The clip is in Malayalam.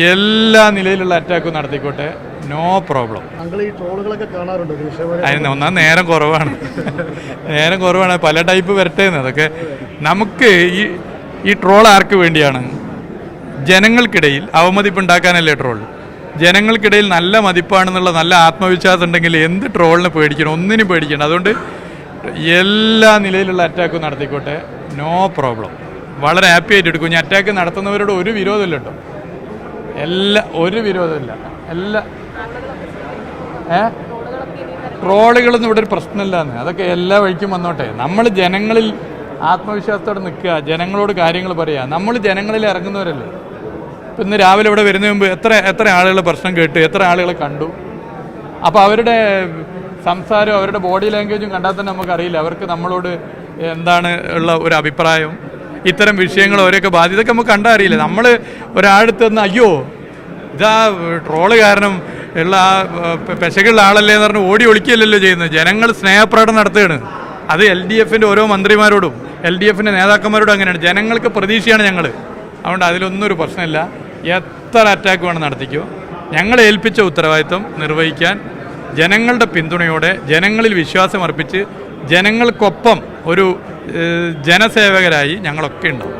എല്ലാ നിലയിലുള്ള അറ്റാക്കും നടത്തിക്കോട്ടെ, നോ പ്രോബ്ലം. അതിന് ഒന്നാം നേരം കുറവാണ്, പല ടൈപ്പ് വരട്ടെ. അതൊക്കെ നമുക്ക് ഈ ട്രോൾ ആർക്ക് വേണ്ടിയാണ്? ജനങ്ങൾക്കിടയിൽ അവമതിപ്പുണ്ടാക്കാനല്ലേ ട്രോൾ. ജനങ്ങൾക്കിടയിൽ നല്ല മതിപ്പാണെന്നുള്ള നല്ല ആത്മവിശ്വാസം ഉണ്ടെങ്കിൽ എന്ത് ട്രോളിന് പേടിക്കണം? ഒന്നിനും പേടിക്കണം. അതുകൊണ്ട് എല്ലാ നിലയിലുള്ള അറ്റാക്കും നടത്തിക്കോട്ടെ, നോ പ്രോബ്ലം. വളരെ ഹാപ്പി ആയിട്ട് എടുക്കും. ഞാൻ അറ്റാക്ക് നടത്തുന്നവരോട് ഒരു വിരോധമില്ല കേട്ടോ, ഒരു വിരോധമില്ല. ട്രോളുകളൊന്നും ഇവിടെ ഒരു പ്രശ്നമില്ലാന്ന്, അതൊക്കെ എല്ലാ വഴിക്കും വന്നോട്ടെ. നമ്മൾ ജനങ്ങളിൽ ആത്മവിശ്വാസത്തോടെ നിൽക്കുക, ജനങ്ങളോട് കാര്യങ്ങൾ പറയുക. നമ്മൾ ജനങ്ങളിൽ ഇറങ്ങുന്നവരല്ലേ. ഇപ്പം ഇന്ന് രാവിലെ ഇവിടെ വരുന്നതിന് മുമ്പ് എത്ര ആളുകളുടെ പ്രശ്നം കേട്ട്, എത്ര ആളുകളെ കണ്ടു. അപ്പോൾ അവരുടെ സംസാരവും അവരുടെ ബോഡി ലാംഗ്വേജും കണ്ടാൽ തന്നെ നമുക്കറിയില്ല അവർക്ക് നമ്മളോട് എന്താണ് ഉള്ള ഒരു അഭിപ്രായം. ഇത്തരം വിഷയങ്ങൾ അവരെയൊക്കെ ബാധ്യതയൊക്കെ നമുക്ക് കണ്ടാൽ അറിയില്ല. നമ്മൾ ഒരാളടുത്ത് നിന്ന് അയ്യോ ഇതാ ട്രോള് കാരണം ഉള്ള പെശകുള്ള ആളല്ലേ എന്ന് പറഞ്ഞ് ഓടി ഒളിക്കുകയല്ലല്ലോ ചെയ്യുന്നത്. ജനങ്ങൾ സ്നേഹപ്രകടനം നടത്തുകയാണ്. അത് LDFൻ്റെ ഓരോ മന്ത്രിമാരോടും LDFൻ്റെ നേതാക്കന്മാരോടും അങ്ങനെയാണ്. ജനങ്ങൾക്ക് പ്രതീക്ഷയാണ് ഞങ്ങൾ. അതുകൊണ്ട് അതിലൊന്നും ഒരു പ്രശ്നമില്ല. എത്ര അറ്റാക്ക് വേണം നടത്തിക്കോ. ഞങ്ങൾ ഏൽപ്പിച്ച ഉത്തരവാദിത്വം നിർവഹിക്കാൻ ജനങ്ങളുടെ പിന്തുണയോടെ, ജനങ്ങളിൽ വിശ്വാസമർപ്പിച്ച്, ജനങ്ങൾക്കൊപ്പം ഒരു ജനസേവകരായി ഞങ്ങളൊക്കെ ഉണ്ടാവും.